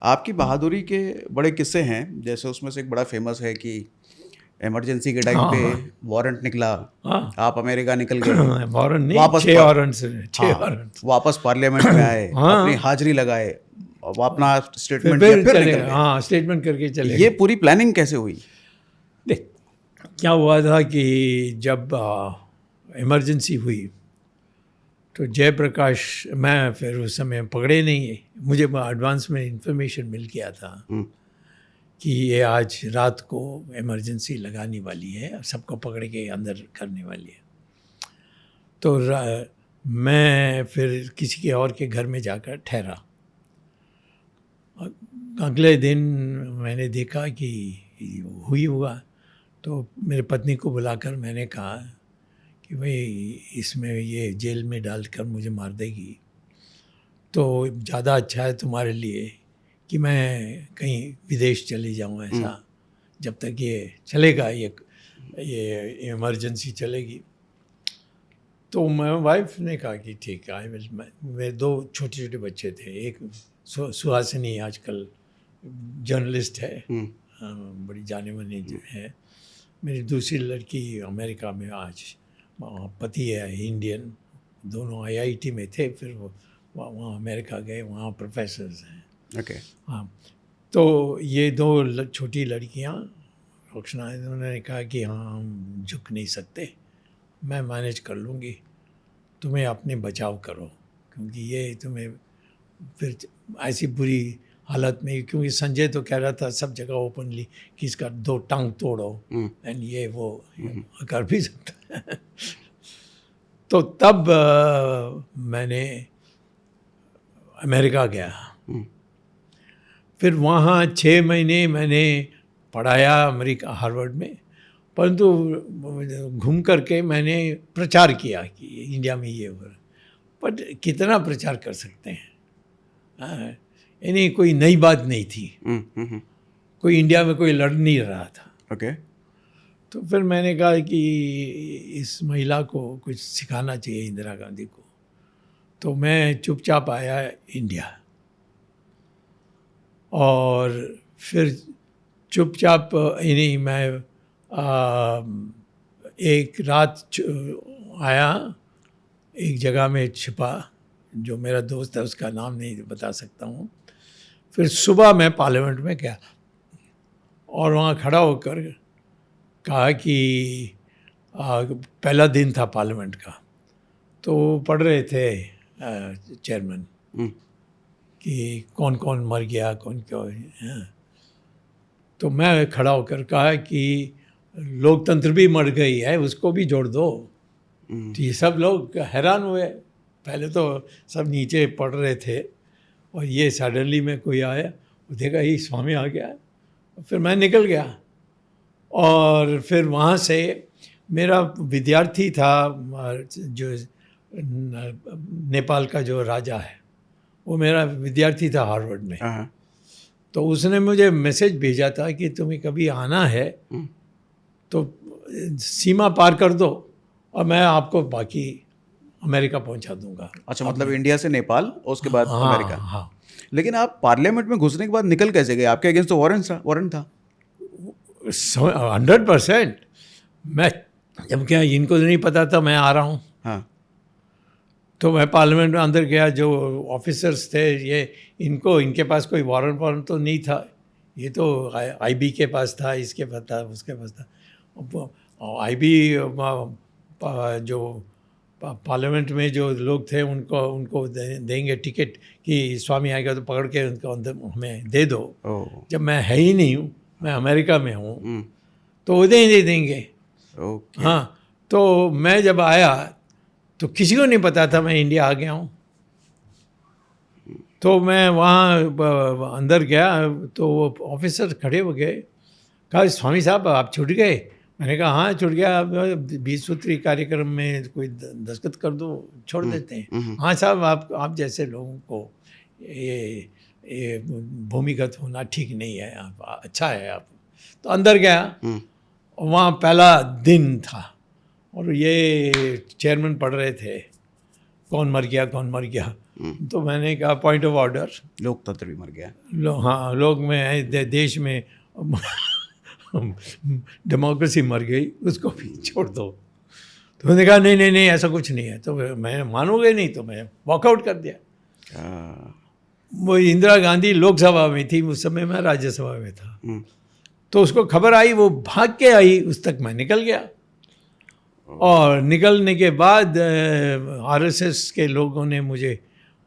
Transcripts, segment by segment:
आपकी बहादुरी के बड़े किस्से हैं, जैसे उसमें से एक बड़ा फेमस है कि इमरजेंसी के टाइम हाँ पे हाँ वारंट निकला, हाँ। आप अमेरिका निकल गए, वारंट नहीं, वापस 6 वारंट्स, 6 वारंट्स। वापस पार्लियामेंट में आए, अपनी हाँ, हाजिरी लगाए, अब अपना फिर स्टेटमेंट दिया, फिर फिर चले निकल गए, गए। हाँ स्टेटमेंट करके चले ये गए। पूरी प्लानिंग कैसे हुई? देख, क्या हुआ था कि जब इमरजेंसी हुई तो जयप्रकाश, मैं फिर उस समय पकड़े नहीं, मुझे एडवांस में इंफॉर्मेशन मिल गया था हम्म, कि ये आज रात को इमरजेंसी लगाने वाली है और सबको पकड़ के अंदर करने वाली है। तो मैं फिर किसी के और के घर में जाकर ठहरा। अगले दिन मैंने देखा कि हुई हुआ, तो मेरे पत्नी को बुलाकर मैंने कहा कि भाई इसमें ये जेल में डालकर मुझे मार देगी तो ज़्यादा अच्छा है तुम्हारे लिए कि मैं कहीं विदेश चले जाऊँ, ऐसा जब तक ये चलेगा, ये इमरजेंसी चलेगी। तो मैं वाइफ ने कहा कि ठीक है, आई विल। मेरे 2 छोटे छोटे बच्चे थे, एक सुहासिनी आजकल जर्नलिस्ट है, हम्म, बड़ी जाने मानी है। मेरी दूसरी लड़की अमेरिका में आज, पति है इंडियन, दोनों आईआईटी में थे, फिर वो वहाँ अमेरिका गए, वहाँ प्रोफेसर्स हैं। ओके। हाँ, तो ये 2 छोटी लड़कियाँ रोशना, उन्होंने कहा कि हाँ हम झुक नहीं सकते, मैं मैनेज कर लूँगी, तुम्हें अपने बचाव करो, क्योंकि ये तुम्हें फिर ऐसी बुरी हालत में, क्योंकि संजय तो कह रहा था सब जगह ओपनली कि इसका 2 टांग तोड़ो, एंड ये वो कर भी सकता है। तो तब मैंने अमेरिका गया। फिर वहाँ 6 महीने मैंने पढ़ाया अमेरिका हार्वर्ड में, परंतु घूम करके मैंने प्रचार किया कि इंडिया में ये हो रहा है। बट कितना प्रचार कर सकते हैं, यानी कोई नई बात नहीं थी, कोई इंडिया में कोई लड़ नहीं रहा था। ओके। तो फिर मैंने कहा कि इस महिला को कुछ सिखाना चाहिए, इंदिरा गांधी को। तो मैं चुपचाप आया इंडिया, और फिर चुपचाप यानी मैं एक रात आया, एक जगह में छिपा, जो मेरा दोस्त है उसका नाम नहीं बता सकता हूँ। फिर सुबह मैं पार्लियामेंट में गया और वहाँ खड़ा होकर कहा कि पहला दिन था पार्लियामेंट का, तो पढ़ रहे थे चेयरमैन कि कौन कौन मर गया, कौन क्यों है। तो मैं खड़ा होकर कहा कि लोकतंत्र भी मर गई है, उसको भी जोड़ दो। तो ये सब लोग हैरान हुए, पहले तो सब नीचे पढ़ रहे थे, और ये सडनली में कोई आया, वो देखा ये स्वामी आ गया। फिर मैं निकल गया, और फिर वहाँ से मेरा विद्यार्थी था जो नेपाल का जो राजा है, वो मेरा विद्यार्थी था हार्वर्ड में। तो उसने मुझे मैसेज भेजा था कि तुम्हें कभी आना है तो सीमा पार कर दो और मैं आपको बाकी अमेरिका पहुंचा दूंगा। अच्छा, मतलब इंडिया से नेपाल और उसके बाद हाँ अमेरिका। हाँ। लेकिन आप पार्लियामेंट में घुसने के बाद निकल कैसे गए? आपके अगेंस्ट तो वारंट था। 100%। मैं जब क्या, इनको नहीं पता था मैं आ रहा हूँ। हाँ। तो मैं पार्लियामेंट में अंदर गया, जो ऑफिसर्स थे ये, इनके पास कोई वारंट तो नहीं था, ये तो आईबी के पास था, इसके पास था, उसके पास था। आईबी जो पार्लियामेंट में जो लोग थे उनको देंगे टिकट कि स्वामी आएगा तो पकड़ के उनको अंदर हमें दे दो। जब मैं है ही नहीं हूँ, मैं अमेरिका में हूँ, तो वो दे देंगे। हाँ, तो मैं जब आया तो किसी को नहीं पता था मैं इंडिया आ गया हूँ। तो मैं वहाँ अंदर गया तो वो ऑफिसर खड़े हो गए, कहा स्वामी साहब आप छूट गए। मैंने कहा हाँ छूट गया, 20 सूत्री कार्यक्रम में कोई दस्तखत कर दो, छोड़ देते हैं। हाँ साहब, आप जैसे लोगों को ये भूमिगत होना ठीक नहीं है, आप अच्छा है आप। तो अंदर गया, वहाँ पहला दिन था और ये चेयरमैन पढ़ रहे थे कौन मर गया कौन मर गया। तो मैंने कहा पॉइंट ऑफ ऑर्डर, लोकतंत्र भी मर गया। हाँ लोग में देश में डेमोक्रेसी मर गई, उसको भी छोड़ दो। तो मैंने कहा नहीं नहीं नहीं ऐसा कुछ नहीं है। तो मैं मानोगे नहीं, तो मैं वॉकआउट कर दिया। वो इंदिरा गांधी लोकसभा में थी, उस समय मैं राज्यसभा में था। तो उसको खबर आई, वो भाग के आई, उस तक मैं निकल गया। और निकलने के बाद आरएसएस के लोगों ने मुझे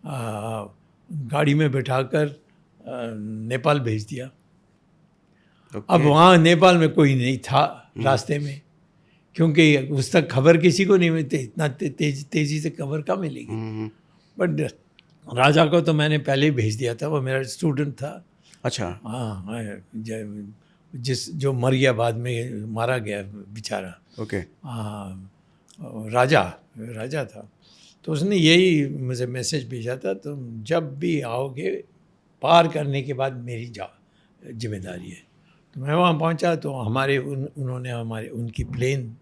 गाड़ी में बिठाकर नेपाल भेज दिया। अब वहाँ नेपाल में कोई नहीं था रास्ते में, क्योंकि उस तक खबर किसी को नहीं मिलती, इतना तेज़ी से खबर कहाँ मिलेगी। बट राजा को तो मैंने पहले ही भेज दिया था, वो मेरा स्टूडेंट था। अच्छा। हाँ, जो मर गया बाद में, मारा गया बेचारा। ओके। हाँ, राजा था। तो उसने यही मुझे मैसेज भेजा था, तुम जब भी आओगे पार करने के बाद मेरी जिम्मेदारी है। तो मैं वहाँ पहुँचा तो उन्होंने उनकी प्लेन,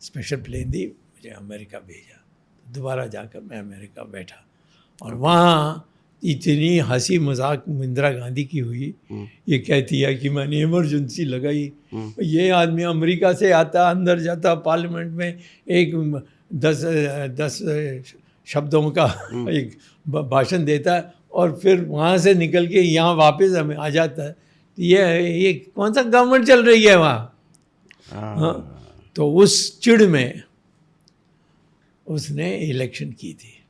स्पेशल प्लेन दी, मुझे अमेरिका भेजा। दोबारा जाकर मैं अमेरिका बैठा और वहाँ इतनी हंसी मजाक इंदिरा गांधी की हुई। ये कहती है कि मैंने इमरजेंसी लगाई। ये आदमी अमेरिका से आता, अंदर जाता, पार्लियामेंट में एक 10 शब्दों का एक भाषण देता और फिर वहाँ से निकल के यहाँ वापस हमें आ जाता है। ये कौन सा गवर्नमेंट चल रही है वहाँ। हाँ, तो उस चिढ़ में उसने इलेक्शन की थी।